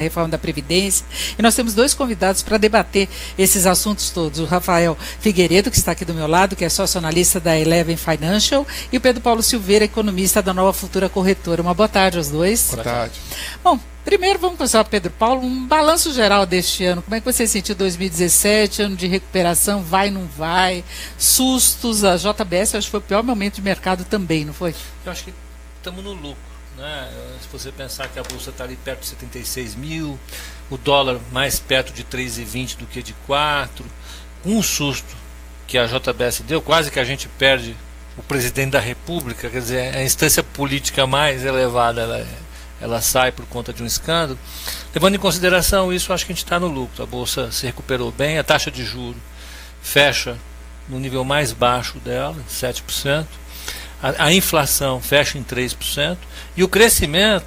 reforma da Previdência, e nós temos dois convidados para debater esses assuntos todos, o Rafael Figueiredo, que está aqui do meu lado, que é sócio-analista da Eleven Financial, e o Pedro Paulo Silveira, economista da Nova Futura Corretora. Uma boa tarde aos dois. Boa tarde. Bom, primeiro vamos começar, Pedro Paulo, um balanço geral deste ano. Como é que você sentiu 2017, ano de recuperação, vai, não vai, sustos, a JBS acho que foi o pior momento de mercado também, não foi? Eu acho que estamos no lucro. Né? Se você pensar que a bolsa está ali perto de 76 mil, o dólar mais perto de 3,20 do que de 4, um susto que a JBS deu, quase que a gente perde o presidente da República, quer dizer, a instância política mais elevada, ela sai por conta de um escândalo. Levando em consideração isso, acho que a gente está no lucro. A bolsa se recuperou bem, a taxa de juros fecha no nível mais baixo dela, 7%. A inflação fecha em 3% e o crescimento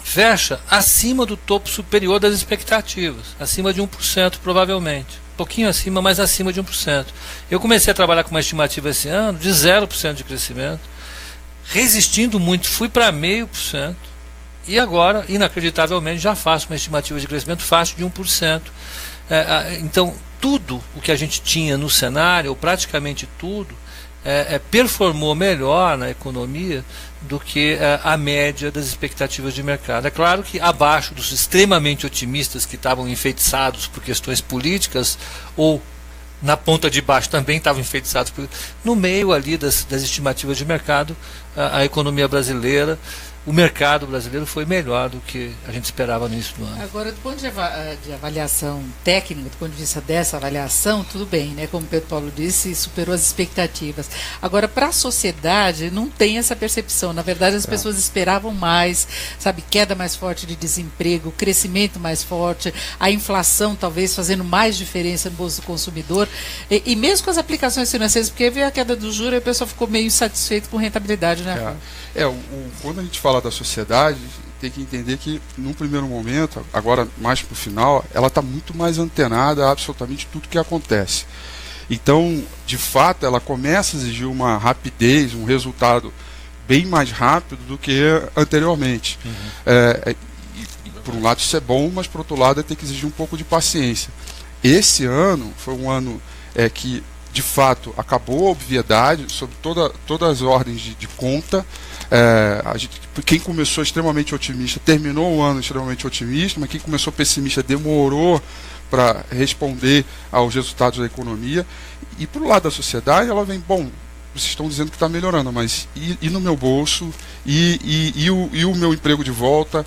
fecha acima do topo superior das expectativas, acima de 1% provavelmente, um pouquinho acima, mas acima de 1%. Eu comecei a trabalhar com uma estimativa esse ano de 0% de crescimento, resistindo muito, fui para 0,5% e agora, inacreditavelmente, já faço uma estimativa de crescimento fácil de 1%. Então, tudo o que a gente tinha no cenário, ou praticamente tudo, performou melhor na economia do que a média das expectativas de mercado. É claro que abaixo dos extremamente otimistas que estavam enfeitiçados por questões políticas, ou na ponta de baixo também estavam enfeitiçados no meio ali das estimativas de mercado, a economia brasileira, o mercado brasileiro foi melhor do que a gente esperava no início do ano. Agora, do ponto de avaliação técnica, do ponto de vista dessa avaliação, tudo bem, né? Como o Pedro Paulo disse, superou as expectativas. Agora, para a sociedade, não tem essa percepção. Na verdade, as pessoas esperavam mais, sabe, queda mais forte de desemprego, crescimento mais forte, a inflação talvez fazendo mais diferença no bolso do consumidor. E mesmo com as aplicações financeiras, porque veio a queda do juro e a pessoa ficou meio insatisfeita com rentabilidade, né? Quando a gente fala da sociedade, tem que entender que, num primeiro momento, agora mais para o final, ela está muito mais antenada a absolutamente tudo que acontece. Então, de fato, ela começa a exigir uma rapidez, um resultado bem mais rápido do que anteriormente. Por um lado isso é bom, mas por outro lado tem que exigir um pouco de paciência. Esse ano foi um ano que, de fato, acabou a obviedade sobre todas as ordens de conta. Quem começou extremamente otimista terminou o ano extremamente otimista, mas quem começou pessimista demorou para responder aos resultados da economia. E para o lado da sociedade, ela vem, bom, vocês estão dizendo que está melhorando, mas e no meu bolso? E o meu emprego de volta?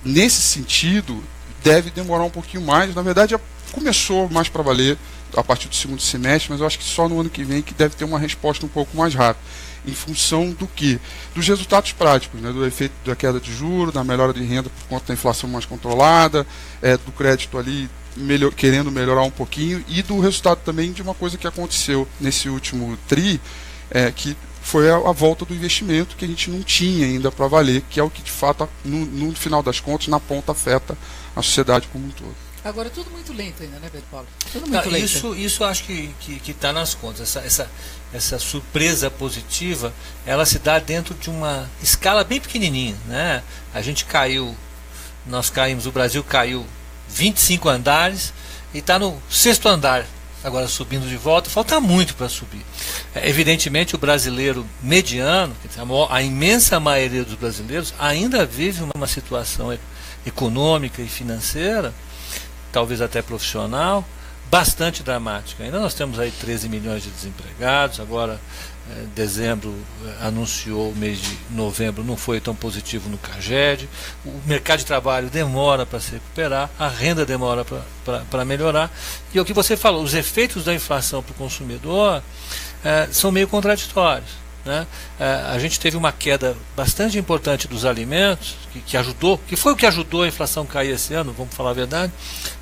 Nesse sentido, deve demorar um pouquinho mais. Na verdade, já começou mais para valer a partir do segundo semestre, mas eu acho que só no ano que vem que deve ter uma resposta um pouco mais rápida. Em função do que? Dos resultados práticos, né? Do efeito da queda de juros, da melhora de renda por conta da inflação mais controlada, do crédito ali querendo melhorar um pouquinho, e do resultado também de uma coisa que aconteceu nesse último TRI, que foi a volta do investimento que a gente não tinha ainda para valer, que é o que de fato, no final das contas, na ponta afeta a sociedade como um todo. Agora, tudo muito lento ainda, né, Pedro Paulo? Tudo muito lento. Isso acho que está nas contas. Essa surpresa positiva, ela se dá dentro de uma escala bem pequenininha, né? Nós caímos, o Brasil caiu 25 andares e está no 6º andar, agora subindo de volta. Falta muito para subir. Evidentemente, o brasileiro mediano, a imensa maioria dos brasileiros, ainda vive uma situação econômica e financeira, talvez até profissional, bastante dramática. Ainda nós temos aí 13 milhões de desempregados, agora dezembro anunciou, o mês de novembro não foi tão positivo no CAGED, o mercado de trabalho demora para se recuperar, a renda demora para melhorar, e o que você falou, os efeitos da inflação para o consumidor são meio contraditórios. Né? A gente teve uma queda bastante importante dos alimentos, que ajudou, que foi o que ajudou a inflação cair esse ano, vamos falar a verdade,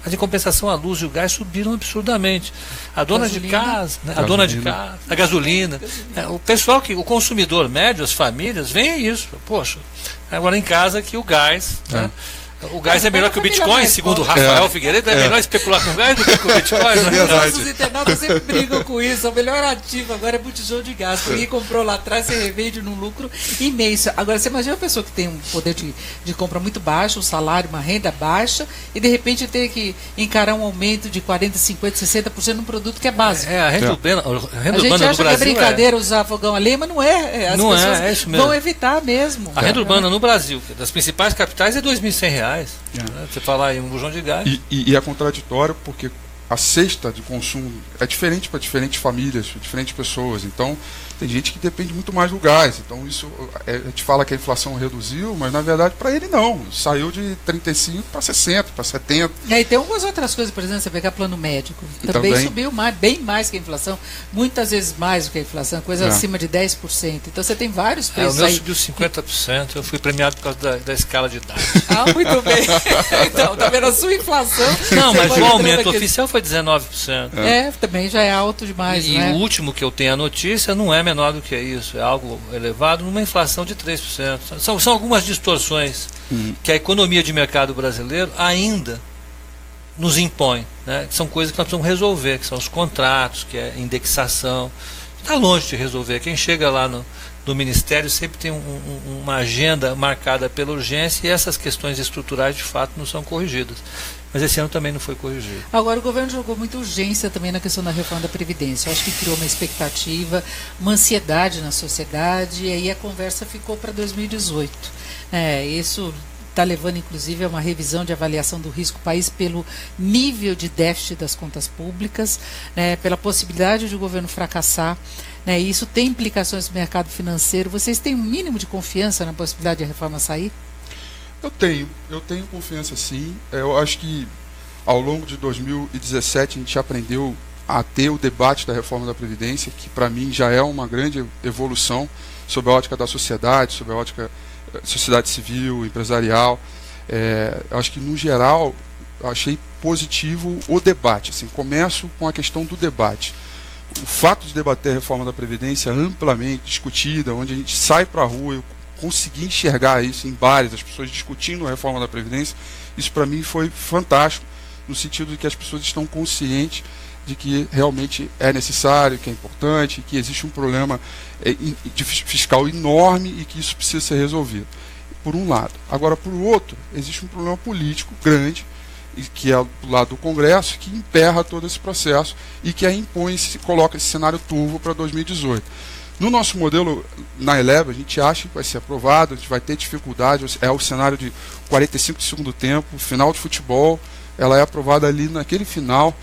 mas em compensação a luz e o gás subiram absurdamente. A dona de casa, né? A gasolina, o pessoal, o consumidor médio, as famílias, veem isso, poxa, agora em casa que o gás, né? O gás é melhor que o Bitcoin, segundo o Rafael Figueiredo, é melhor especular com o gás do que com o Bitcoin. Os internautas sempre brigam com isso. O melhor ativo agora é botijão de gás. Quem comprou lá atrás, você revende num lucro imenso. Agora, você imagina uma pessoa que tem um poder de compra muito baixo, um salário, uma renda baixa, e de repente ter que encarar um aumento de 40%, 50%, 60% num produto que é básico. A renda urbana do Brasil. A gente acha que é brincadeira usar fogão a lenha, mas não é. As pessoas é isso mesmo. Vão evitar mesmo. A renda urbana no Brasil, das principais capitais, é R$ 2.100. Você falar em um bujão de gás. E é contraditório porque a cesta de consumo é diferente para diferentes famílias, diferentes pessoas. Então, tem gente que depende muito mais do gás. Então, isso a gente fala que a inflação reduziu, mas na verdade para ele não. Saiu de 35 para 60, para 70. E tem algumas outras coisas, por exemplo, você pegar plano médico. Também subiu bem mais que a inflação, muitas vezes mais do que a inflação, coisa acima de 10%. Então, você tem vários preços. O meu subiu 50%, eu fui premiado por causa da escala de idade. Muito bem. Então, tá vendo a sua inflação? Não, mas o aumento oficial foi 19%. Também já é alto demais. E o último que eu tenho a notícia não é menor do que isso, é algo elevado numa inflação de 3%. São algumas distorções que a economia de mercado brasileiro ainda nos impõe, né? São coisas que nós precisamos resolver, que são os contratos, que é indexação. Está longe de resolver. Quem chega lá no Ministério sempre tem uma agenda marcada pela urgência e essas questões estruturais de fato não são corrigidas. Mas esse ano também não foi corrigido. Agora, o governo jogou muita urgência também na questão da reforma da Previdência. Eu acho que criou uma expectativa, uma ansiedade na sociedade, e aí a conversa ficou para 2018. Isso está levando, inclusive, a uma revisão de avaliação do risco país pelo nível de déficit das contas públicas, pela possibilidade de o governo fracassar. Isso tem implicações no mercado financeiro. Vocês têm um mínimo de confiança na possibilidade de a reforma sair? Eu tenho confiança sim. Eu acho que ao longo de 2017 a gente aprendeu a ter o debate da reforma da Previdência, que para mim já é uma grande evolução sob a ótica da sociedade, sob a ótica da sociedade civil, empresarial. Eu acho que no geral eu achei positivo o debate. Assim, começo com a questão do debate. O fato de debater a reforma da Previdência amplamente discutida, onde a gente sai para a rua, eu consegui enxergar isso em bares, as pessoas discutindo a reforma da Previdência, isso para mim foi fantástico, no sentido de que as pessoas estão conscientes de que realmente é necessário, que é importante, que existe um problema fiscal enorme e que isso precisa ser resolvido, por um lado. Agora, por outro, existe um problema político grande, que é do lado do Congresso, que emperra todo esse processo e que aí coloca esse cenário turvo para 2018. No nosso modelo, na Eleva, a gente acha que vai ser aprovado, a gente vai ter dificuldade, é o cenário de 45 de segundo tempo, final de futebol, ela é aprovada ali naquele final.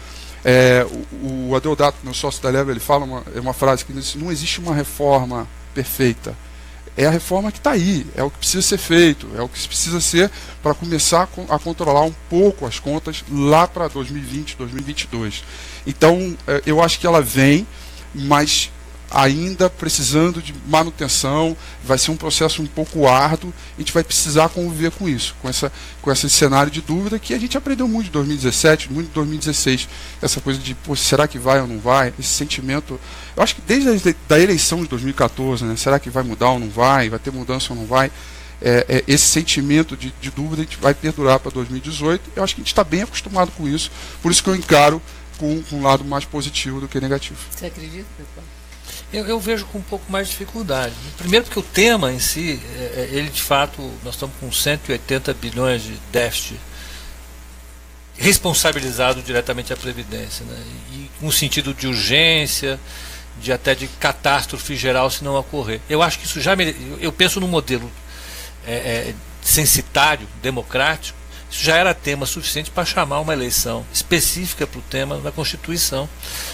O Adeodato, meu sócio da Eleva, ele fala uma frase que diz: não existe uma reforma perfeita, é a reforma que está aí, é o que precisa ser feito, é o que precisa ser para começar a controlar um pouco as contas lá para 2020, 2022. Então, eu acho que ela vem, mas ainda precisando de manutenção, vai ser um processo um pouco árduo, a gente vai precisar conviver com isso, com esse cenário de dúvida que a gente aprendeu muito em 2017, muito em 2016, essa coisa de, será que vai ou não vai, esse sentimento, eu acho que desde a eleição de 2014, será que vai mudar ou não vai ter mudança ou não vai, esse sentimento de dúvida a gente vai perdurar para 2018, eu acho que a gente está bem acostumado com isso, por isso que eu encaro com um lado mais positivo do que negativo. Você acredita, Pedro? Eu vejo com um pouco mais de dificuldade. Primeiro porque o tema em si, ele de fato, nós estamos com 180 bilhões de déficit responsabilizado diretamente à Previdência, e com um sentido de urgência, até de catástrofe geral se não ocorrer. Eu acho que isso eu penso num modelo censitário, democrático, isso já era tema suficiente para chamar uma eleição específica para o tema da Constituição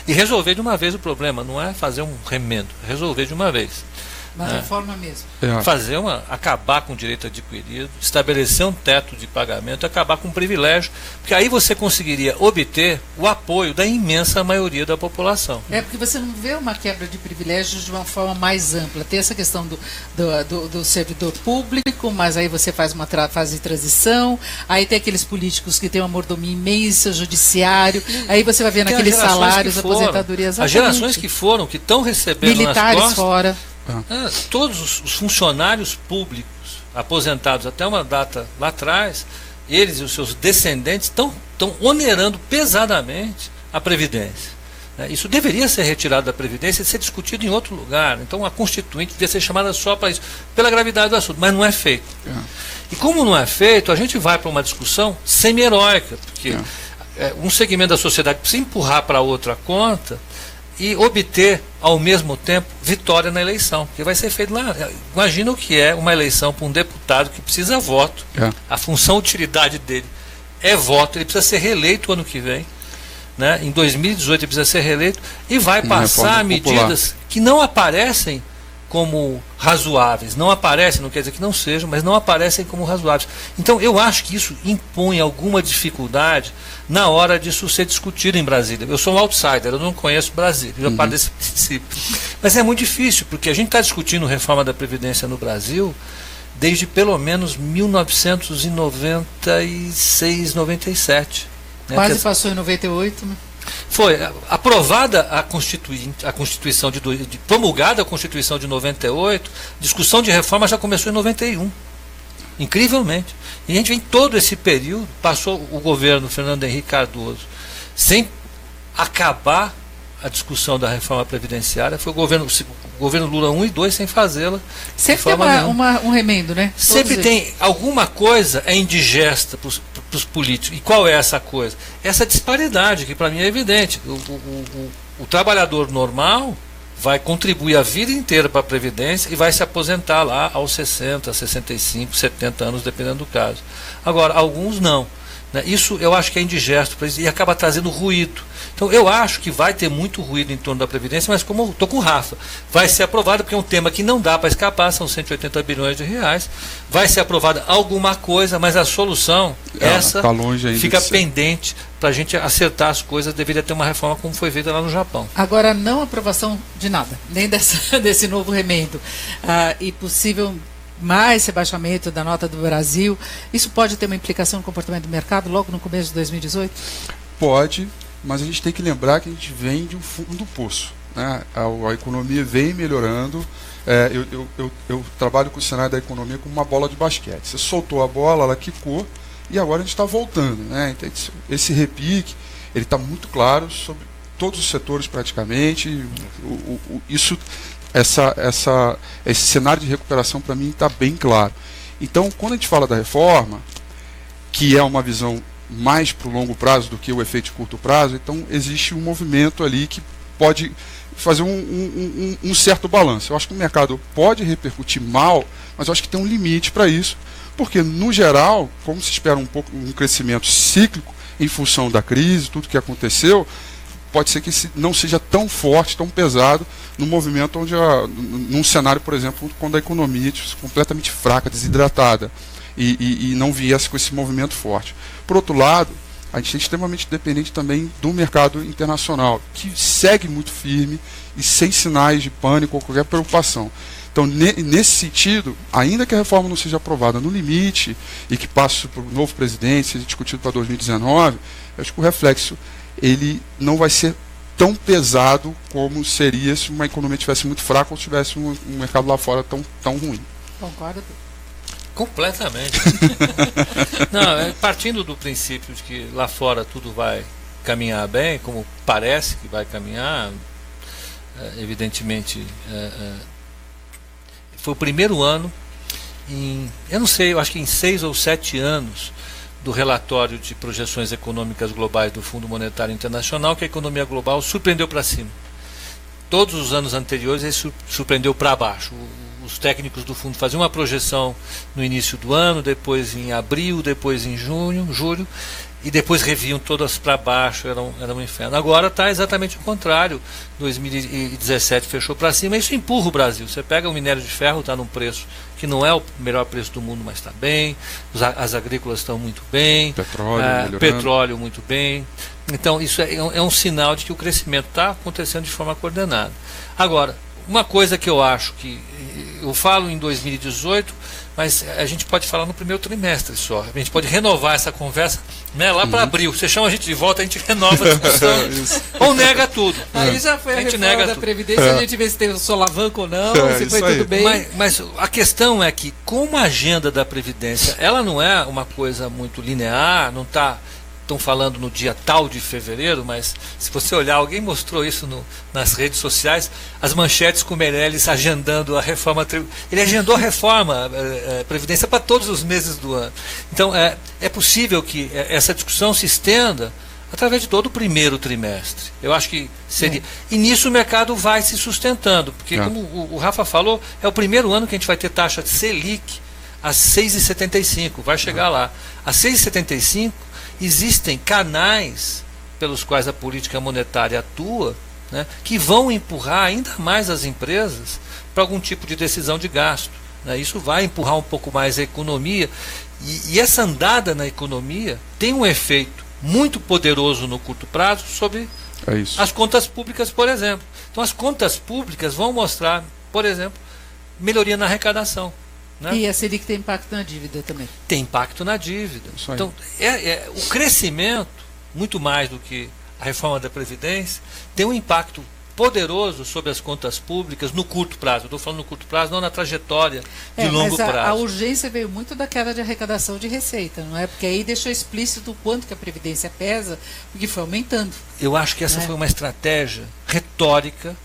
e resolver de uma vez o problema, não é fazer um remendo, é resolver de uma vez. Uma reforma mesmo. Acabar com o direito adquirido, estabelecer um teto de pagamento, acabar com o privilégio, porque aí você conseguiria obter o apoio da imensa maioria da população. Porque você não vê uma quebra de privilégios de uma forma mais ampla. Tem essa questão do servidor público, mas aí você faz uma fase de transição, aí tem aqueles políticos que têm uma mordomia imensa, judiciário, aí você vai vendo aqueles salários, aposentadorias. As gerações que estão recebendo militares nas costas, fora. Todos os funcionários públicos aposentados até uma data lá atrás eles e os seus descendentes estão onerando pesadamente a Previdência. Isso deveria ser retirado da Previdência e ser discutido em outro lugar. Então a Constituinte devia ser chamada só para isso, pela gravidade do assunto, mas não é feito. E como não é feito, a gente vai para uma discussão semi-heróica, porque um segmento da sociedade precisa empurrar para outra conta e obter, ao mesmo tempo, vitória na eleição, porque vai ser feito lá. Imagina o que é uma eleição para um deputado que precisa voto, a função utilidade dele é voto, ele precisa ser reeleito o ano que vem, né? Em 2018 ele precisa ser reeleito e vai passar medidas que não aparecem como razoáveis, não aparecem, não quer dizer que não sejam, mas não aparecem como razoáveis. Então eu acho que isso impõe alguma dificuldade na hora disso ser discutido em Brasília. Eu sou um outsider, eu não conheço Brasília, eu parto desse princípio. Mas é muito difícil, porque a gente está discutindo reforma da Previdência no Brasil desde pelo menos 1996, 97. Quase passou em 98, né? Foi aprovada a Constituição promulgada a Constituição de 98, discussão de reforma já começou em 91. Incrivelmente. E a gente vem todo esse período, passou o governo Fernando Henrique Cardoso, sem acabar a discussão da reforma previdenciária, foi o governo Lula 1 e 2 sem fazê-la. Sempre tem um remendo, né? Sempre tem alguma coisa indigesta para os políticos. E qual é essa coisa? Essa disparidade, que para mim é evidente. O trabalhador normal vai contribuir a vida inteira para a Previdência e vai se aposentar lá aos 60, 65, 70 anos, dependendo do caso. Agora, alguns não. Isso eu acho que é indigesto para eles e acaba trazendo ruído. Então eu acho que vai ter muito ruído em torno da Previdência, mas como estou com o Rafa, vai ser aprovado porque é um tema que não dá para escapar, são 180 bilhões de reais, vai ser aprovada alguma coisa, mas a solução, essa tá longe ainda fica pendente para a gente acertar as coisas, deveria ter uma reforma como foi feita lá no Japão. Agora, não aprovação de nada, nem desse novo remendo, e possível mais rebaixamento da nota do Brasil, isso pode ter uma implicação no comportamento do mercado logo no começo de 2018? Pode, mas a gente tem que lembrar que a gente vem de um fundo do poço, né? A economia vem melhorando. Eu trabalho com o cenário da economia como uma bola de basquete. Você soltou a bola, ela quicou e agora a gente está voltando, né? Então, esse repique ele está muito claro sobre todos os setores praticamente. Esse cenário de recuperação para mim está bem claro. Então, quando a gente fala da reforma, que é uma visão mais para o longo prazo do que o efeito de curto prazo, então existe um movimento ali que pode fazer um certo balanço. Eu acho que o mercado pode repercutir mal, mas eu acho que tem um limite para isso, porque no geral, como se espera um crescimento cíclico em função da crise, tudo que aconteceu, pode ser que não seja tão forte, tão pesado no movimento onde num cenário, por exemplo, quando a economia é completamente fraca, desidratada, e não viesse com esse movimento forte. Por outro lado, a gente é extremamente dependente também do mercado internacional, que segue muito firme e sem sinais de pânico ou qualquer preocupação. Então, nesse sentido, ainda que a reforma não seja aprovada no limite e que passe para o novo presidente, seja discutido para 2019, eu acho que o reflexo ele não vai ser tão pesado como seria se uma economia estivesse muito fraca ou tivesse um mercado lá fora tão ruim. Concordo. Completamente. Não, partindo do princípio de que lá fora tudo vai caminhar bem, como parece que vai caminhar, evidentemente, foi o primeiro ano, eu não sei, eu acho que em 6 ou 7 anos, do relatório de projeções econômicas globais do Fundo Monetário Internacional, que a economia global surpreendeu para cima. Todos os anos anteriores ele surpreendeu para baixo. Os técnicos do fundo faziam uma projeção no início do ano, depois em abril, depois em julho, e depois reviam todas para baixo, era um inferno. Agora está exatamente o contrário. 2017 fechou para cima, isso empurra o Brasil. Você pega o minério de ferro, está num preço que não é o melhor preço do mundo, mas está bem, as agrícolas estão muito bem, petróleo muito bem. Então isso é um sinal de que o crescimento está acontecendo de forma coordenada. Agora, uma coisa que eu acho que eu falo em 2018, mas a gente pode falar no primeiro trimestre só. A gente pode renovar essa conversa, né, lá para abril. Você chama a gente de volta, a gente renova a discussão ou nega tudo. Aí já foi a reforma da Previdência, a gente vê se tem um solavanco ou não, se foi tudo bem. Mas a questão é que, como a agenda da Previdência, ela não é uma coisa muito linear, não está... Estão falando no dia tal de fevereiro, mas se você olhar, alguém mostrou isso nas redes sociais, as manchetes com o Meirelles agendando a reforma. Ele agendou a reforma, a Previdência, para todos os meses do ano. Então, é possível que essa discussão se estenda através de todo o primeiro trimestre. Eu acho que seria. E nisso o mercado vai se sustentando, porque, como o Rafa falou, é o primeiro ano que a gente vai ter taxa de Selic a 6,75, vai chegar lá. A 6,75, existem canais pelos quais a política monetária atua, né, que vão empurrar ainda mais as empresas para algum tipo de decisão de gasto. Né? Isso vai empurrar um pouco mais a economia, e essa andada na economia tem um efeito muito poderoso no curto prazo sobre as contas públicas, por exemplo. Então as contas públicas vão mostrar, por exemplo, melhoria na arrecadação. Né? E a Selic tem impacto na dívida também. Tem impacto na dívida. Então, o crescimento, muito mais do que a reforma da Previdência, tem um impacto poderoso sobre as contas públicas no curto prazo. Eu estou falando no curto prazo, não na trajetória de longo prazo. A urgência veio muito da queda de arrecadação de receita, não é? Porque aí deixou explícito o quanto que a Previdência pesa, porque foi aumentando. Eu acho que essa foi uma estratégia retórica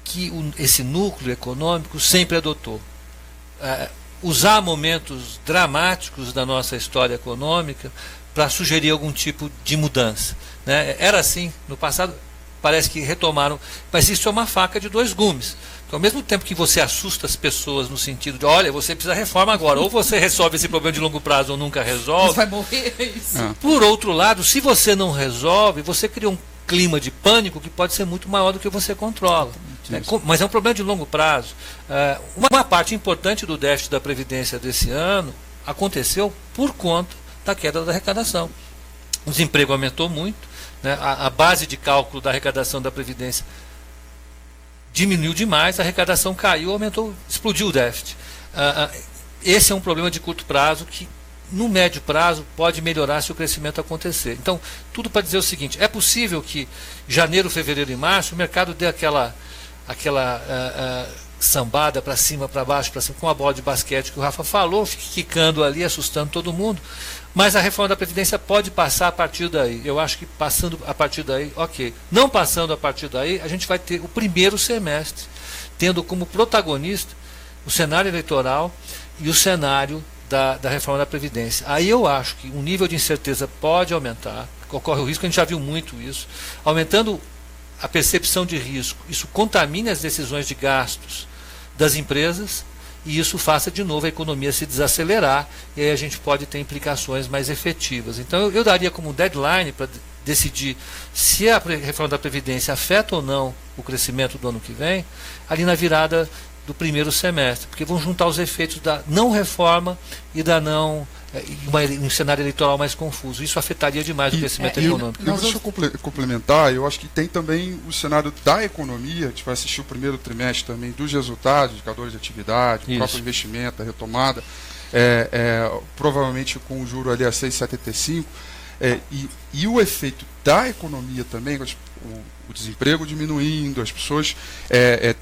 que esse núcleo econômico sempre adotou. Usar momentos dramáticos da nossa história econômica para sugerir algum tipo de mudança. Né? Era assim no passado, parece que retomaram, mas isso é uma faca de dois gumes. Porque ao mesmo tempo que você assusta as pessoas no sentido de, olha, você precisa de reforma agora, ou você resolve esse problema de longo prazo ou nunca resolve. Vai morrer, é isso. Por outro lado, se você não resolve, você cria um clima de pânico que pode ser muito maior do que você controla. Mas é um problema de longo prazo. Uma parte importante do déficit da Previdência desse ano aconteceu por conta da queda da arrecadação. O desemprego aumentou muito, né? A base de cálculo da arrecadação da Previdência diminuiu demais, a arrecadação caiu, aumentou, explodiu o déficit. Esse é um problema de curto prazo que, no médio prazo, pode melhorar se o crescimento acontecer. Então, tudo para dizer o seguinte: é possível que janeiro, fevereiro e março o mercado dê aquela sambada para cima, para baixo, com a bola de basquete que o Rafa falou, fique quicando ali, assustando todo mundo, mas a reforma da Previdência pode passar a partir daí. Eu acho que passando a partir daí, ok. Não passando a partir daí, a gente vai ter o primeiro semestre, tendo como protagonista o cenário eleitoral e o cenário da reforma da Previdência. Aí eu acho que o nível de incerteza pode aumentar, ocorre o risco, a gente já viu muito isso, aumentando a percepção de risco, isso contamina as decisões de gastos das empresas e isso faça de novo a economia se desacelerar, e aí a gente pode ter implicações mais efetivas. Então eu daria como deadline para decidir se a reforma da Previdência afeta ou não o crescimento do ano que vem, ali na virada do primeiro semestre, porque vão juntar os efeitos da não reforma e da não um cenário eleitoral mais confuso. Isso afetaria demais o crescimento econômico. Deixa eu complementar, eu acho que tem também o cenário da economia, a gente vai assistir o primeiro trimestre também dos resultados, indicadores de atividade, o próprio investimento, a retomada, provavelmente com o juro ali a 6,75, e o efeito da economia também, o desemprego diminuindo, as pessoas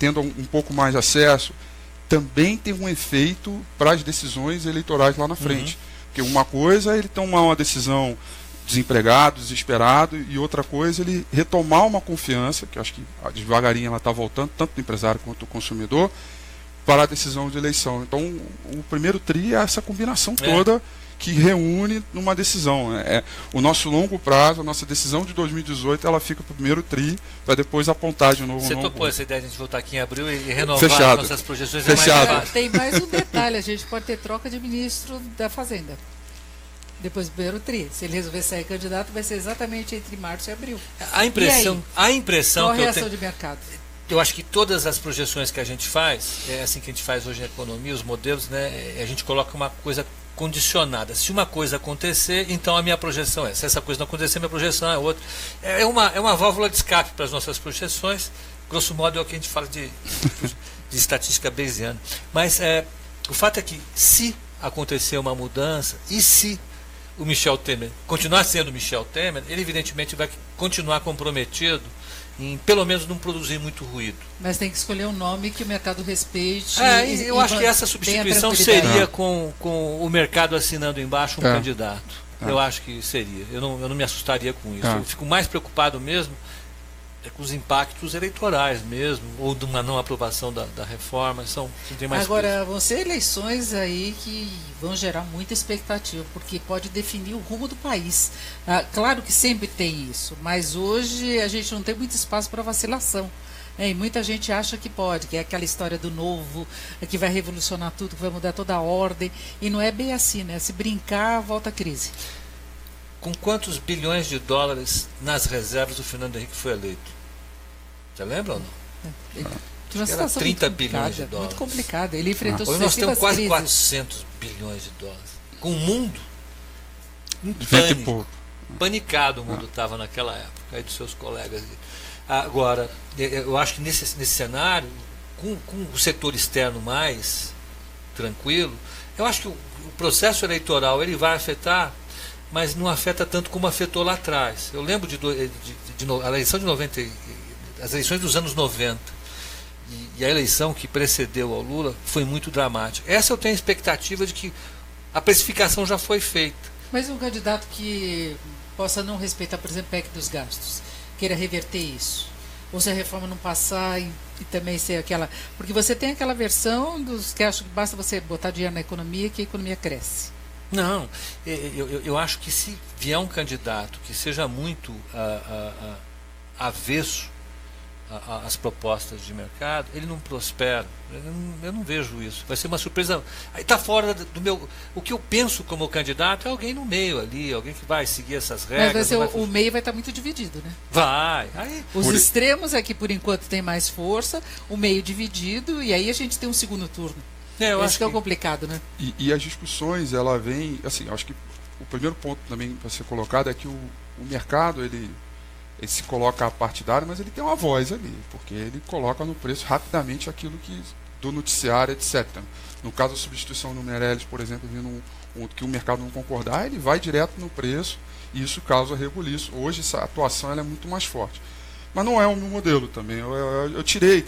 tendo um pouco mais de acesso, também tem um efeito para as decisões eleitorais lá na frente. Porque uma coisa é ele tomar uma decisão desempregado, desesperado, e outra coisa é ele retomar uma confiança, que eu acho que devagarinho ela está voltando, tanto do empresário quanto do consumidor, para a decisão de eleição. Então, o primeiro TRI é essa combinação toda que reúne numa decisão. O nosso longo prazo, a nossa decisão de 2018, ela fica para o primeiro TRI, para depois apontar de novo. Você topou essa ideia de a gente voltar aqui em abril e renovar nossas projeções? Tem mais um detalhe, a gente pode ter troca de ministro da Fazenda. Depois do primeiro TRI. Se ele resolver sair candidato, vai ser exatamente entre março e abril. A impressão qual a que reação de mercado? Eu acho que todas as projeções que a gente faz, é assim que a gente faz hoje na economia, os modelos, né, a gente coloca uma coisa condicionada. Se uma coisa acontecer, então a minha projeção é. Se essa coisa não acontecer, minha projeção é outra. É uma válvula de escape para as nossas projeções. Grosso modo é o que a gente fala de estatística bayesiana. Mas O fato é que, se acontecer uma mudança, e se o Michel Temer continuar sendo Michel Temer, ele evidentemente vai continuar comprometido em pelo menos não produzir muito ruído. Mas tem que escolher um nome que o mercado respeite. Eu acho que essa substituição seria com o mercado assinando embaixo um candidato. Eu acho que seria. Eu não me assustaria com isso. Eu fico mais preocupado mesmo com os impactos eleitorais mesmo, ou de uma não aprovação da reforma. Tem mais Agora, vão ser eleições aí que vão gerar muita expectativa, porque pode definir o rumo do país. Claro que sempre tem isso, mas hoje a gente não tem muito espaço para vacilação. E muita gente acha que pode, que é aquela história do novo, que vai revolucionar tudo, que vai mudar toda a ordem, e não é bem assim, né? Se brincar, volta a crise. Com quantos bilhões de dólares nas reservas o Fernando Henrique foi eleito? Você lembra ou não? Uma era 30 bilhões de dólares. Muito complicado. Ele enfrentou Hoje nós temos quase crises. 400 bilhões de dólares. Com o mundo em pânico. Panicado o mundo estava naquela época, aí dos seus colegas. Agora, eu acho que nesse cenário, com o setor externo mais tranquilo, eu acho que o processo eleitoral ele vai afetar, mas não afeta tanto como afetou lá atrás. Eu lembro a eleição de 90, as eleições dos anos 90 e a eleição que precedeu ao Lula foi muito dramática. Essa eu tenho a expectativa de que a precificação já foi feita. Mas um candidato que possa não respeitar, por exemplo, o PEC dos gastos, queira reverter isso, ou se a reforma não passar e também ser aquela... Porque você tem aquela versão dos que acham que basta você botar dinheiro na economia que a economia cresce. Não, eu acho que se vier um candidato que seja muito avesso às propostas de mercado, ele não prospera. Eu não vejo isso. Vai ser uma surpresa. Aí está fora do meu... O que eu penso como candidato é alguém no meio ali, alguém que vai seguir essas regras. Mas vai ser o meio vai estar muito dividido, né? Vai. Os extremos é que por enquanto tem mais força, o meio dividido, e aí a gente tem um segundo turno. Eu acho que é o complicado, né? E as discussões, ela vem, assim, acho que o primeiro ponto também para ser colocado é que o mercado, ele se coloca partidário, mas ele tem uma voz ali, porque ele coloca no preço rapidamente aquilo do noticiário, etc. No caso da substituição do Meirelles, por exemplo, que o mercado não concordar, ele vai direto no preço e isso causa rebuliço. Hoje essa atuação ela é muito mais forte. Mas não é o meu modelo também. Eu tirei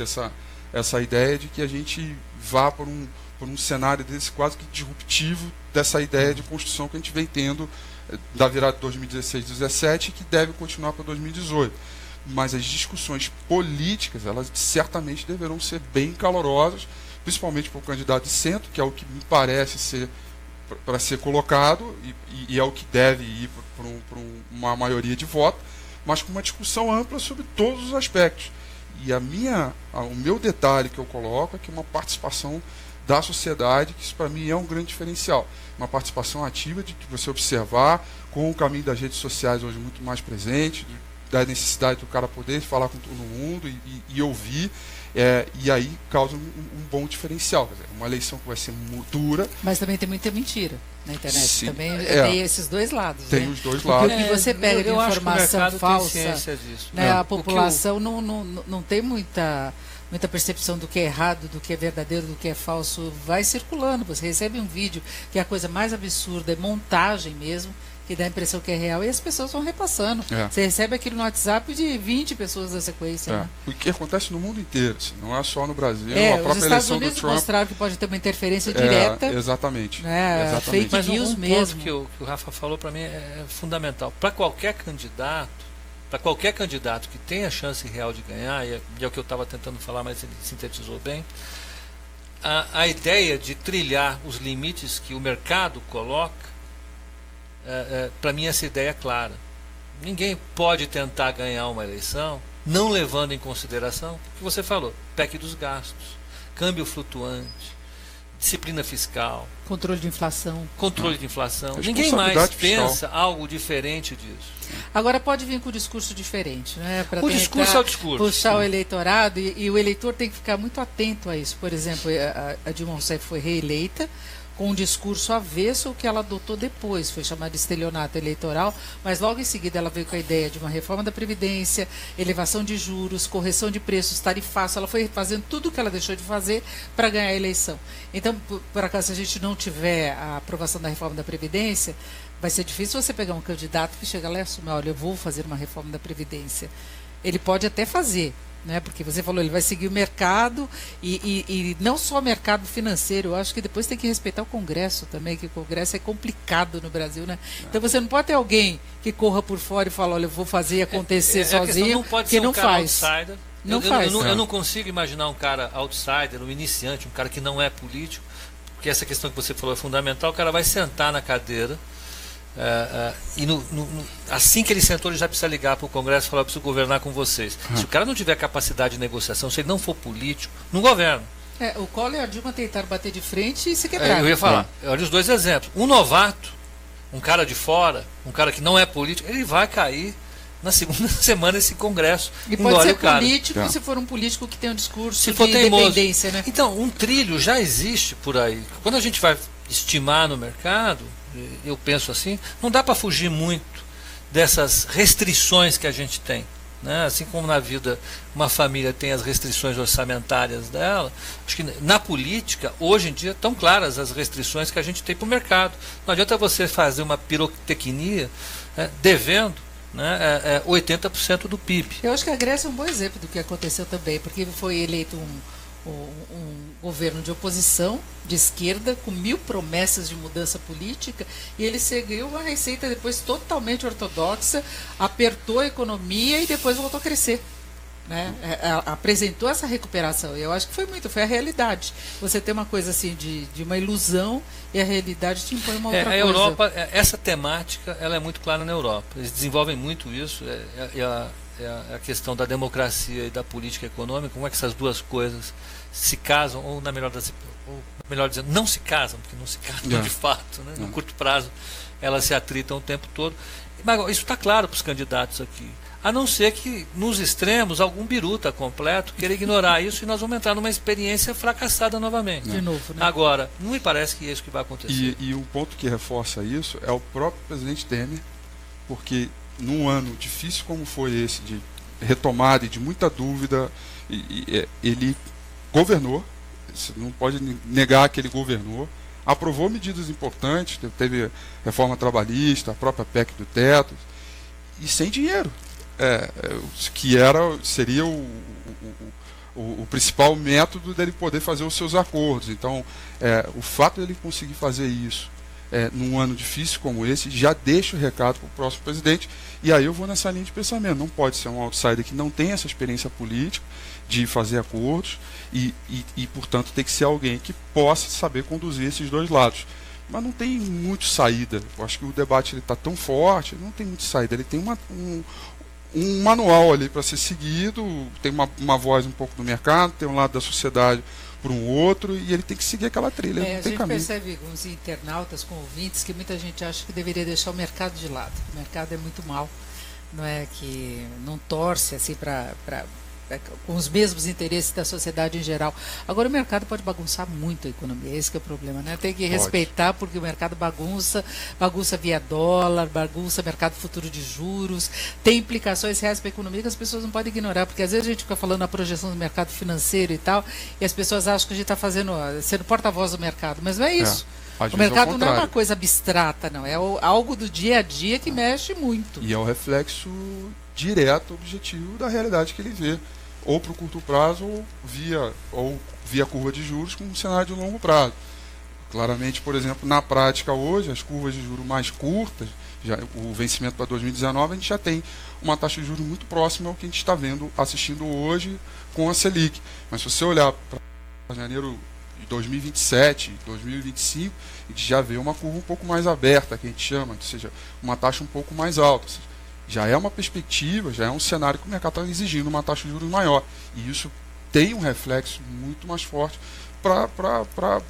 essa ideia de que a gente vá por um cenário desse quase que disruptivo dessa ideia de construção que a gente vem tendo da virada de 2016 e 2017 que deve continuar para 2018. Mas as discussões políticas, elas certamente deverão ser bem calorosas, principalmente para o candidato de centro, que é o que me parece ser para ser colocado e é o que deve ir para uma maioria de voto, mas com uma discussão ampla sobre todos os aspectos. E o meu detalhe que eu coloco é que uma participação da sociedade, que isso para mim é um grande diferencial. Uma participação ativa de você observar com o caminho das redes sociais hoje muito mais presente, da necessidade do cara poder falar com todo mundo e ouvir, e aí causa um bom diferencial. Quer dizer, uma eleição que vai ser dura. Mas também tem muita mentira na internet. Sim, também tem esses dois lados. Tem, né? Os dois lados. Porque o que você pega de informação falsa, disso, né, a população não tem muita percepção do que é errado, do que é verdadeiro, do que é falso. Vai circulando, você recebe um vídeo que é a coisa mais absurda, é montagem mesmo, que dá a impressão que é real, e as pessoas vão repassando. Você recebe aquilo no WhatsApp de 20 pessoas da sequência. Né? O que acontece no mundo inteiro, assim, não é só no Brasil. A própria os Estados Unidos do Trump mostraram que pode ter uma interferência direta. Exatamente. Fake Mas news um mesmo. Ponto que o Rafa falou para mim é fundamental. Para qualquer candidato que tenha chance real de ganhar, e é o que eu estava tentando falar, mas ele sintetizou bem, a ideia de trilhar os limites que o mercado coloca, para mim essa ideia é clara. Ninguém pode tentar ganhar uma eleição não levando em consideração o que você falou: PEC dos gastos, câmbio flutuante, disciplina fiscal, controle de inflação. Ninguém mais pensa algo diferente disso. Agora pode vir com um discurso diferente, né? O discurso é o discurso. Puxar o eleitorado e o eleitor tem que ficar muito atento a isso. Por exemplo, a Dilma Rousseff foi reeleita com um discurso avesso ao que ela adotou depois, foi chamado de estelionato eleitoral, mas logo em seguida ela veio com a ideia de uma reforma da Previdência, elevação de juros, correção de preços, tarifaço, ela foi fazendo tudo o que ela deixou de fazer para ganhar a eleição. Então, por acaso, se a gente não tiver a aprovação da reforma da Previdência, vai ser difícil você pegar um candidato que chega lá e assumir, olha, eu vou fazer uma reforma da Previdência. Ele pode até fazer, né? Porque você falou, ele vai seguir o mercado e não só o mercado financeiro, eu acho que depois tem que respeitar o Congresso também, que o Congresso é complicado no Brasil, né? Então você não pode ter alguém que corra por fora e fala, olha, eu vou fazer acontecer sozinho, não pode que ser não cara faz. Outsider. Eu não consigo imaginar um cara outsider, um iniciante, um cara que não é político, porque essa questão que você falou é fundamental. O cara vai sentar na cadeira e assim que ele sentou, ele já precisa ligar para o Congresso e falar, eu preciso governar com vocês. Se o cara não tiver capacidade de negociação, se ele não for político, não governa. O Collor e a Dilma tentaram bater de frente e se quebraram. Eu ia falar, olha os dois exemplos. Um novato, um cara de fora, um cara que não é político, ele vai cair na segunda semana esse Congresso. E pode ser político se for um político que tem um discurso de independência, né? Então, um trilho já existe por aí. Quando a gente vai estimar no mercado, eu penso assim, não dá para fugir muito dessas restrições que a gente tem, né? Assim como na vida uma família tem as restrições orçamentárias dela, acho que na política hoje em dia estão claras as restrições que a gente tem para o mercado. Não adianta você fazer uma pirotecnia devendo 80% do PIB. Eu acho que a Grécia é um bom exemplo do que aconteceu também, porque foi eleito um governo de oposição, de esquerda, com 1000 promessas de mudança política, e ele seguiu uma receita depois totalmente ortodoxa, apertou a economia e depois voltou a crescer. Né? Apresentou essa recuperação. Eu acho que foi a realidade. Você tem uma coisa assim de uma ilusão e a realidade te impõe uma outra coisa. A Europa, essa temática, ela é muito clara na Europa. Eles desenvolvem muito isso. A questão da democracia e da política econômica, como é que essas duas coisas se casam, ou melhor dizendo, não se casam, porque não se casam de fato, né? No curto prazo elas se atritam o tempo todo. Mas isso está claro para os candidatos aqui. A não ser que, nos extremos, algum biruta completo queira ignorar isso e nós vamos entrar numa experiência fracassada novamente. De novo, né? Agora, não me parece que é isso que vai acontecer. E um ponto que reforça isso é o próprio presidente Temer, porque num ano difícil como foi esse, de retomada e de muita dúvida, ele governou, você não pode negar que ele governou, aprovou medidas importantes, teve reforma trabalhista, a própria PEC do teto, e sem dinheiro. Que seria o principal método dele poder fazer os seus acordos. Então, o fato dele conseguir fazer isso num ano difícil como esse, já deixa o recado para o próximo presidente. E aí eu vou nessa linha de pensamento. Não pode ser um outsider que não tem essa experiência política de fazer acordos e portanto, tem que ser alguém que possa saber conduzir esses dois lados. Mas não tem muito saída. Eu acho que o debate está tão forte, não tem muito saída. Ele tem um manual ali para ser seguido, tem uma voz um pouco do mercado, tem um lado da sociedade por um outro, e ele tem que seguir aquela trilha. Não tem a gente caminho. percebe com os internautas, com ouvintes, que muita gente acha que deveria deixar o mercado de lado. O mercado é muito mal, não é, que não torce assim com os mesmos interesses da sociedade em geral. Agora, o mercado pode bagunçar muito a economia, esse que é o problema, né? Tem que respeitar, porque o mercado bagunça via dólar, bagunça mercado futuro de juros, tem implicações reais para a economia que as pessoas não podem ignorar, porque às vezes a gente fica falando a projeção do mercado financeiro e tal, e as pessoas acham que a gente está sendo porta-voz do mercado, mas não é isso. O mercado não é uma coisa abstrata, não, é algo do dia a dia que mexe muito. E é o reflexo direto, objetivo da realidade que ele vê, ou para o curto prazo, ou via curva de juros com um cenário de longo prazo. Claramente, por exemplo, na prática hoje, as curvas de juros mais curtas, o vencimento para 2019, a gente já tem uma taxa de juros muito próxima ao que a gente está assistindo hoje com a Selic. Mas se você olhar para janeiro de 2027, 2025, a gente já vê uma curva um pouco mais aberta, que a gente chama, ou seja, uma taxa um pouco mais alta. Ou seja, já é uma perspectiva, já é um cenário que o mercado está exigindo uma taxa de juros maior. E isso tem um reflexo muito mais forte para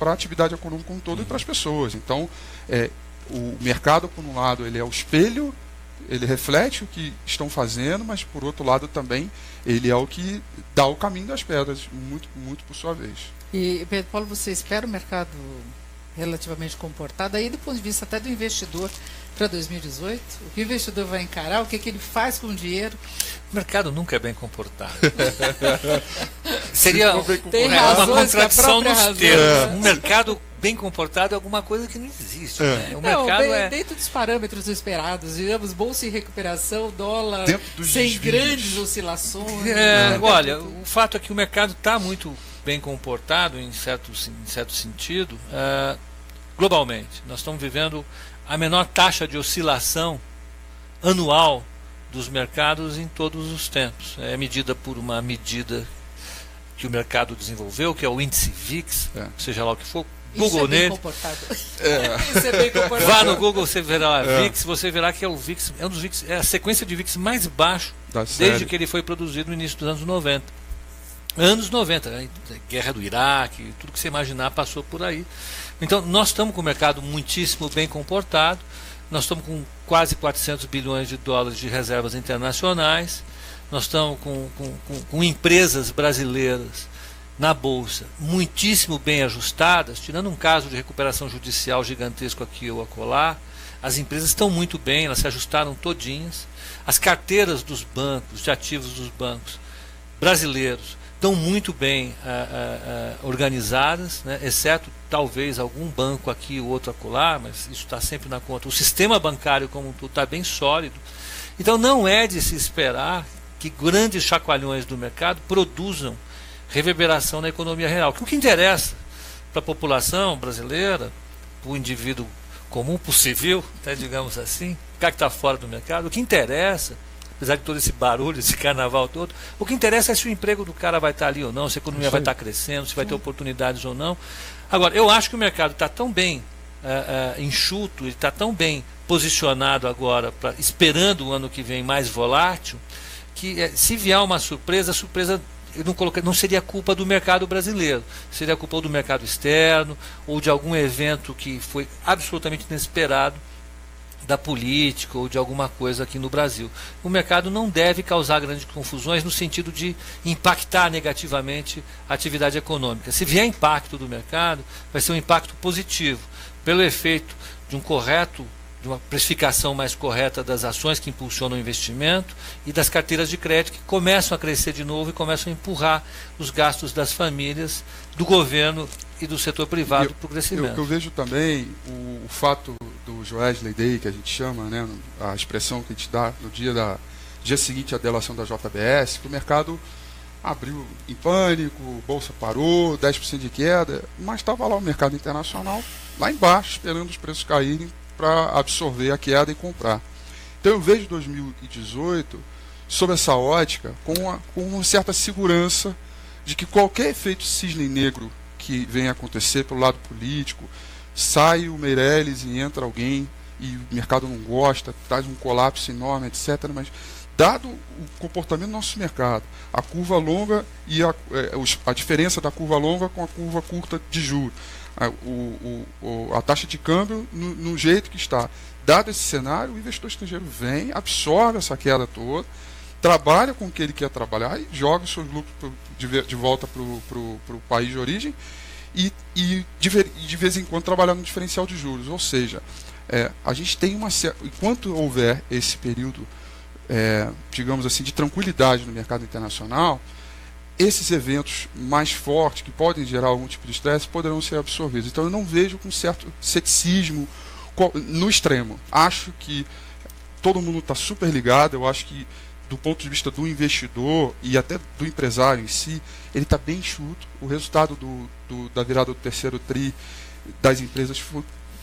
a atividade econômica como um todo e para as pessoas. Então, o mercado, por um lado, ele é o espelho, ele reflete o que estão fazendo, mas, por outro lado, também, ele é o que dá o caminho das pedras, muito, muito por sua vez. E, Pedro Paulo, você espera o mercado relativamente comportado, aí do ponto de vista até do investidor para 2018, o que o investidor vai encarar, o que ele faz com o dinheiro. O mercado nunca é bem comportado. Seria uma contradição nos termos. Um mercado bem comportado é alguma coisa que não existe. Né? O mercado dentro dos parâmetros esperados, digamos, bolsa em recuperação, dólar sem desvios. Grandes oscilações. Olha, o fato é que o mercado está muito bem comportado, em certo sentido, globalmente. Nós estamos vivendo a menor taxa de oscilação anual dos mercados em todos os tempos. É medida por uma medida que o mercado desenvolveu, que é o índice VIX, seja lá o que for. Google nele. Isso é bem comportado. Vá no Google, você verá lá VIX, você verá que é o VIX, é um dos VIX, é a sequência de VIX mais baixo desde que ele foi produzido no início dos anos 90. Anos 90, né? Guerra do Iraque, tudo que você imaginar passou por aí. Então, nós estamos com o mercado muitíssimo bem comportado, nós estamos com quase 400 bilhões de dólares de reservas internacionais, nós estamos com empresas brasileiras na Bolsa muitíssimo bem ajustadas, tirando um caso de recuperação judicial gigantesco aqui ou acolá. As empresas estão muito bem, elas se ajustaram todinhas. As carteiras dos bancos, de ativos dos bancos brasileiros, estão muito bem organizadas, né? Exceto talvez algum banco aqui ou outro acolá, mas isso está sempre na conta. O sistema bancário como um todo está bem sólido. Então não é de se esperar que grandes chacoalhões do mercado produzam reverberação na economia real. O que interessa para a população brasileira, para o indivíduo comum, para o civil, até digamos assim, o cara que está fora do mercado, o que interessa, apesar de todo esse barulho, esse carnaval todo, o que interessa é se o emprego do cara vai estar ali ou não, se a economia vai estar crescendo, se vai ter oportunidades ou não. Agora, eu acho que o mercado está tão bem enxuto, ele está tão bem posicionado agora, esperando o ano que vem mais volátil, que se vier uma surpresa, a surpresa não seria culpa do mercado brasileiro, seria culpa do mercado externo ou de algum evento que foi absolutamente inesperado da política ou de alguma coisa aqui no Brasil. O mercado não deve causar grandes confusões no sentido de impactar negativamente a atividade econômica. Se vier impacto do mercado, vai ser um impacto positivo, pelo efeito de uma precificação mais correta das ações que impulsionam o investimento e das carteiras de crédito que começam a crescer de novo e começam a empurrar os gastos das famílias, do governo e do setor privado para o crescimento. Eu vejo também o fato do Joesley Day, que a gente chama, né, a expressão que a gente dá no dia seguinte à delação da JBS, que o mercado abriu em pânico, bolsa parou, 10% de queda, mas estava lá o mercado internacional, lá embaixo, esperando os preços caírem para absorver a queda e comprar. Então eu vejo 2018 sob essa ótica com uma certa segurança de que qualquer efeito cisne negro que venha acontecer pelo lado político, sai o Meirelles e entra alguém e o mercado não gosta, traz um colapso enorme, etc. Mas dado o comportamento do nosso mercado, a curva longa e a diferença da curva longa com a curva curta de juros, a taxa de câmbio no jeito que está, dado esse cenário, o investidor estrangeiro vem, absorve essa queda toda, trabalha com o que ele quer trabalhar e joga os seus lucros de volta para o país de origem e de vez em quando trabalhar no diferencial de juros. Ou seja, a gente tem enquanto houver esse período, digamos assim, de tranquilidade no mercado internacional, esses eventos mais fortes que podem gerar algum tipo de estresse poderão ser absorvidos. Então eu não vejo com certo ceticismo no extremo. Acho que todo mundo está super ligado. Eu acho que do ponto de vista do investidor e até do empresário em si, ele está bem enxuto. O resultado da virada do terceiro TRI das empresas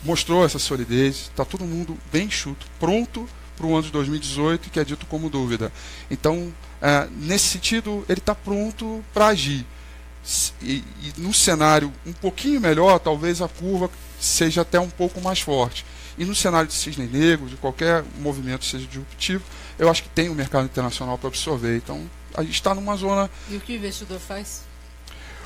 mostrou essa solidez. Está todo mundo bem enxuto, pronto para o ano de 2018, que é dito como dúvida. Então, nesse sentido, ele está pronto para agir. E num cenário um pouquinho melhor, talvez a curva seja até um pouco mais forte. E no cenário de cisne negro, de qualquer movimento seja disruptivo, eu acho que tem um mercado internacional para absorver. Então, a gente está numa zona... E o que o investidor faz?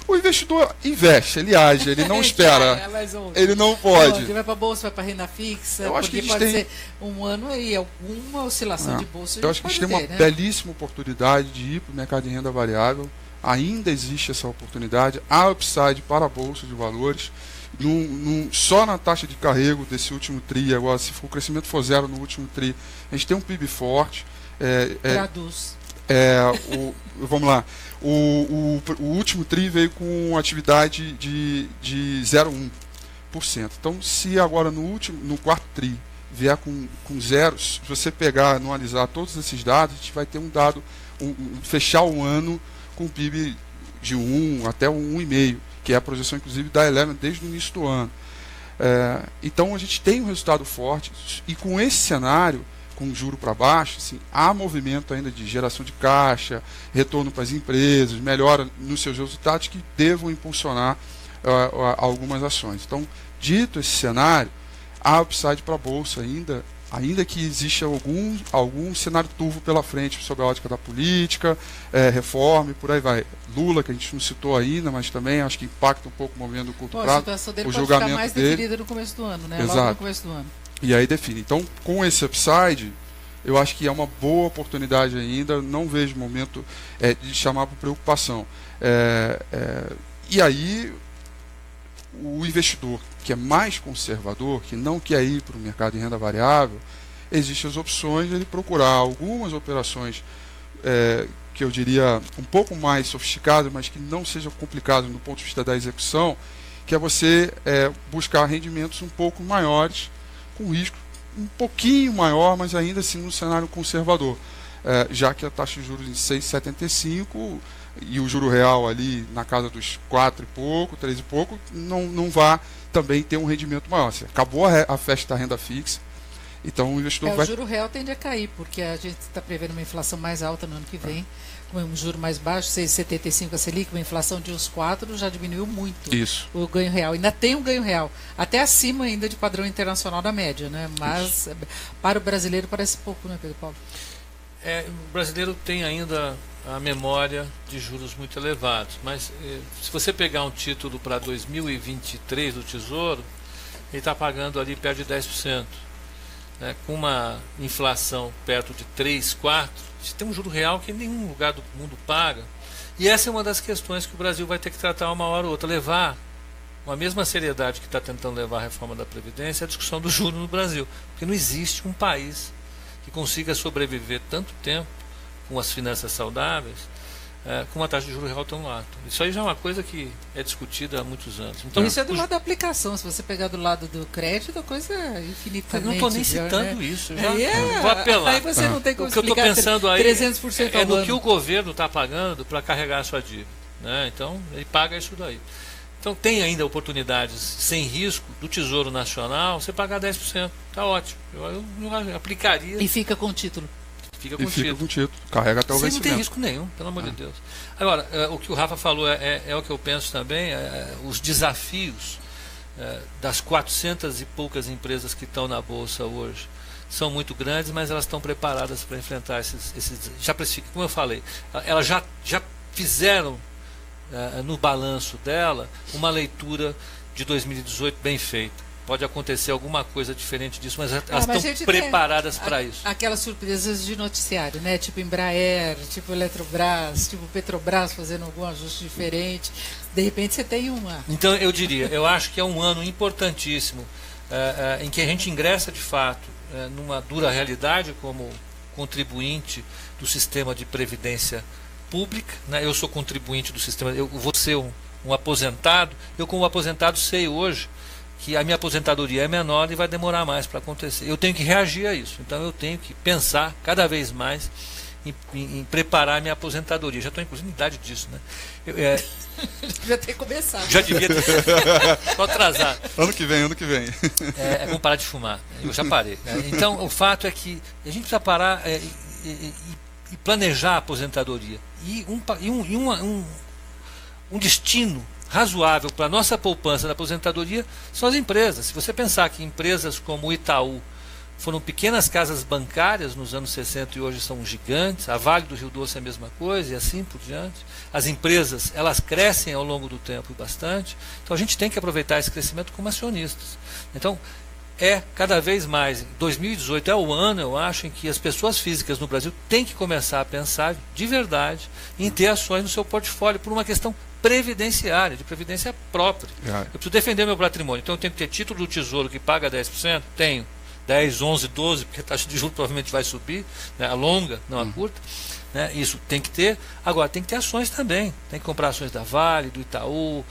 O investidor investe, ele age, ele não espera, ele não pode. Ele vai para a bolsa, vai para a renda fixa, eu acho porque que pode ser um ano aí, alguma oscilação de bolsa. Eu acho que a gente tem uma belíssima oportunidade de ir para o mercado de renda variável. Ainda existe essa oportunidade, há upside para a bolsa de valores. só na taxa de carrego desse último TRI, agora, se o crescimento for zero no último TRI, a gente tem um PIB forte. Traduz. Vamos lá. O último TRI veio com atividade de 0,1%. Então, se agora no quarto TRI vier com zeros, se você pegar, anualizar todos esses dados, a gente vai ter um dado, fechar o ano com PIB de 1 até 1,5%, que é a projeção, inclusive, da Eleven desde o início do ano. Então, a gente tem um resultado forte, e com esse cenário, com o juro para baixo, assim, há movimento ainda de geração de caixa, retorno para as empresas, melhora nos seus resultados que devam impulsionar algumas ações. Então, dito esse cenário, há upside para a Bolsa ainda que exista algum cenário turvo pela frente sob a ótica da política, reforma e por aí vai. Lula, que a gente não citou ainda, mas também acho que impacta um pouco o movimento do curto prazo. A situação dele o pode julgamento ficar mais dele, definida no começo do ano, né? Exato. Logo no começo do ano. E aí define. Então, com esse upside, eu acho que é uma boa oportunidade ainda, não vejo momento de chamar por preocupação. E aí, o investidor que é mais conservador, que não quer ir para o mercado de renda variável, existem as opções de ele procurar algumas operações que eu diria um pouco mais sofisticadas, mas que não sejam complicadas do ponto de vista da execução, que é você buscar rendimentos um pouco maiores, com risco um pouquinho maior, mas ainda assim no cenário conservador, já que a taxa de juros em 6,75 e o juro real ali na casa dos 4 e pouco, 3 e pouco, não vai também ter um rendimento maior. Acabou a festa da renda fixa, então o investidor vai... O juro real tende a cair, porque a gente está prevendo uma inflação mais alta no ano que vem, com um juro mais baixo, 6,75 a Selic, uma inflação de uns 4, já diminuiu muito Isso. O ganho real. Ainda tem um ganho real, até acima ainda de padrão internacional da média, né? Mas para o brasileiro parece pouco, né, Pedro Paulo? O brasileiro tem ainda a memória de juros muito elevados, mas se você pegar um título para 2023 do Tesouro, ele está pagando ali perto de 10%. Com uma inflação perto de 3, 4, você tem um juro real que nenhum lugar do mundo paga. E essa é uma das questões que o Brasil vai ter que tratar uma hora ou outra, levar com a mesma seriedade que está tentando levar a reforma da Previdência, a discussão do juro no Brasil. Porque não existe um país que consiga sobreviver tanto tempo com as finanças saudáveis, com uma taxa de juros real tão alta. Isso aí já é uma coisa que é discutida há muitos anos. Então, isso é do lado da aplicação. Se você pegar do lado do crédito, a coisa é infinitamente... Eu não estou nem pior, citando né? isso. Já vou apelar. Aí você não tem como o que eu estou explicar pensando aí 300% ao no ano. que o governo está pagando para carregar a sua dívida. Então, ele paga isso daí. Então, tem ainda oportunidades sem risco do Tesouro Nacional, você pagar 10%. Está ótimo. Eu aplicaria... E fica com o título. Fica com título. Carrega até o vencimento. Não tem risco nenhum, pelo amor de Deus. Agora, o que o Rafa falou é o que eu penso também, os desafios das 400 e poucas empresas que estão na Bolsa hoje são muito grandes, mas elas estão preparadas para enfrentar esses já precificam, como eu falei, elas já fizeram no balanço dela uma leitura de 2018 bem feita. Pode acontecer alguma coisa diferente disso, mas elas estão preparadas para isso. Aquelas surpresas de noticiário, né? Tipo Embraer, tipo Eletrobras, tipo Petrobras fazendo algum ajuste diferente. De repente você tem uma. Então eu acho que é um ano importantíssimo em que a gente ingressa de fato numa dura realidade como contribuinte do sistema de previdência pública. Eu sou contribuinte do sistema, eu vou ser um aposentado. Eu, como aposentado, sei hoje que a minha aposentadoria é menor e vai demorar mais para acontecer. Eu tenho que reagir a isso. Então eu tenho que pensar cada vez mais em preparar a minha aposentadoria. Já estou inclusive em idade disso, né? Já ter começado. Já devia ter. Estou atrasado. Ano que vem. Vamos parar de fumar. Eu já parei. Então o fato é que a gente precisa parar e planejar a aposentadoria. E um destino razoável para a nossa poupança da aposentadoria são as empresas. Se você pensar que empresas como o Itaú foram pequenas casas bancárias nos anos 60 e hoje são gigantes, a Vale do Rio Doce é a mesma coisa e assim por diante. As empresas, elas crescem ao longo do tempo bastante, então a gente tem que aproveitar esse crescimento como acionistas. Então, cada vez mais, 2018 é o ano, eu acho, em que as pessoas físicas no Brasil têm que começar a pensar de verdade em ter ações no seu portfólio por uma questão previdenciária, de previdência própria. É. Eu preciso defender meu patrimônio, então eu tenho que ter título do Tesouro que paga 10%, tenho 10, 11, 12, porque a taxa de juros provavelmente vai subir, né, a longa, não a curta. Né, isso tem que ter. Agora, tem que ter ações também. Tem que comprar ações da Vale, do Itaú,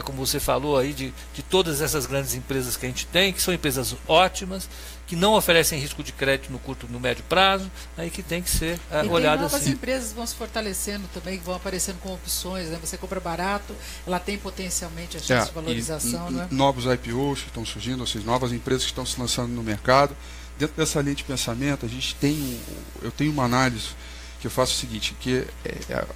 como você falou aí, de todas essas grandes empresas que a gente tem, que são empresas ótimas, que não oferecem risco de crédito no curto e no médio prazo, e que tem que ser olhado assim. Novas empresas vão se fortalecendo também, que vão aparecendo com opções. Né? Você compra barato, ela tem potencialmente a chance de valorização. Né? Novos IPOs que estão surgindo, ou seja, novas empresas que estão se lançando no mercado. Dentro dessa linha de pensamento, eu tenho uma análise que eu faço o seguinte, que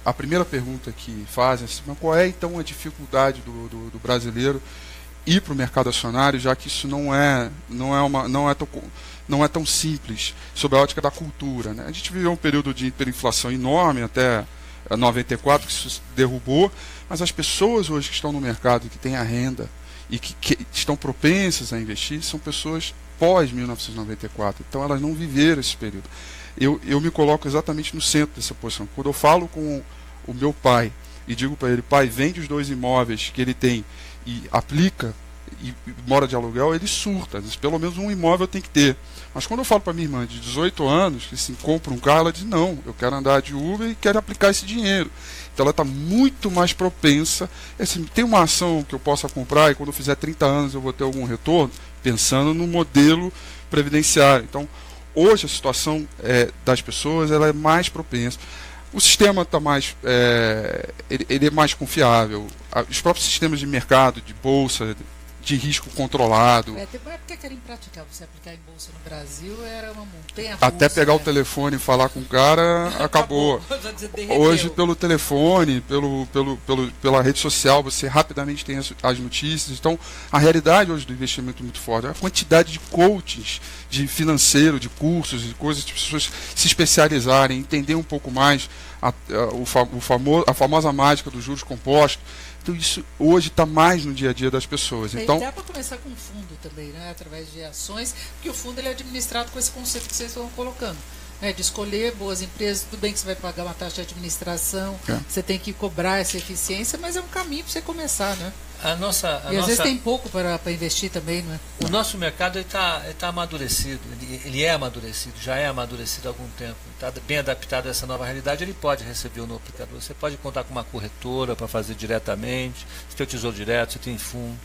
a primeira pergunta que fazem é assim, mas qual é então a dificuldade do brasileiro ir para o mercado acionário, já que isso não é tão simples sob a ótica da cultura. Né? A gente viveu um período de hiperinflação enorme até 94, que isso derrubou, mas as pessoas hoje que estão no mercado, que têm a renda e que estão propensas a investir, são pessoas pós-1994, então elas não viveram esse período. Eu me coloco exatamente no centro dessa posição. Quando eu falo com o meu pai e digo para ele, pai, vende os 2 imóveis que ele tem e aplica e mora de aluguel, ele surta. Pelo menos um imóvel tem que ter. Mas quando eu falo para minha irmã de 18 anos, que assim, compra um carro, ela diz, não, eu quero andar de Uber e quero aplicar esse dinheiro. Então ela está muito mais propensa. Assim, tem uma ação que eu possa comprar e quando eu fizer 30 anos eu vou ter algum retorno, pensando no modelo previdenciário. Então, hoje a situação das pessoas ela é mais propensa. O sistema está mais, ele é mais confiável. Os próprios sistemas de mercado, de bolsa, de risco controlado. Tem uma época que era impraticável você aplicar em bolsa no Brasil, era uma montanha russa. Até pegar o telefone e falar com o cara, acabou. Hoje, pelo telefone, pela rede social, você rapidamente tem as notícias. Então, a realidade hoje do investimento é muito forte. A quantidade de coaches, de financeiro, de cursos, de coisas, de pessoas se especializarem, entender um pouco mais a famosa mágica dos juros compostos. Então isso hoje está mais no dia a dia das pessoas. Então, dá para começar com o fundo também, né? Através de ações, porque o fundo ele é administrado com esse conceito que vocês estão colocando. Né? De escolher boas empresas, tudo bem que você vai pagar uma taxa de administração, você tem que cobrar essa eficiência, mas é um caminho para você começar, né? Às vezes tem pouco para investir também, não é? O nosso mercado está amadurecido, ele é amadurecido, já é amadurecido há algum tempo, está bem adaptado a essa nova realidade, ele pode receber o novo aplicador, você pode contar com uma corretora para fazer diretamente, você tem o Tesouro Direto, você tem fundo.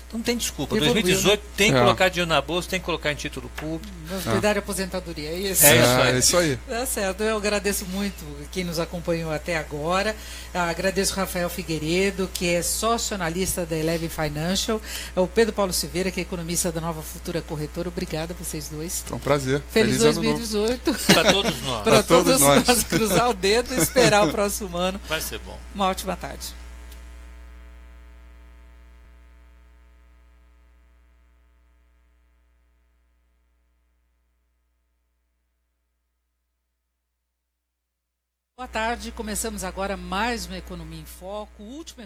Então não tem desculpa. 2018 tem que colocar dinheiro na bolsa, tem que colocar em título público. Cuidar da aposentadoria, é isso? É isso aí. Tá certo. Eu agradeço muito quem nos acompanhou até agora. Agradeço o Rafael Figueiredo, que é sócio analista da Eleven Financial. O Pedro Paulo Silveira, que é economista da Nova Futura Corretora. Obrigada a vocês dois. Foi um prazer. Feliz 2018. Para todos nós. Para todos nós. Cruzar o dedo e esperar o próximo ano. Vai ser bom. Uma ótima tarde. Boa tarde, começamos agora mais uma Economia em Foco, o último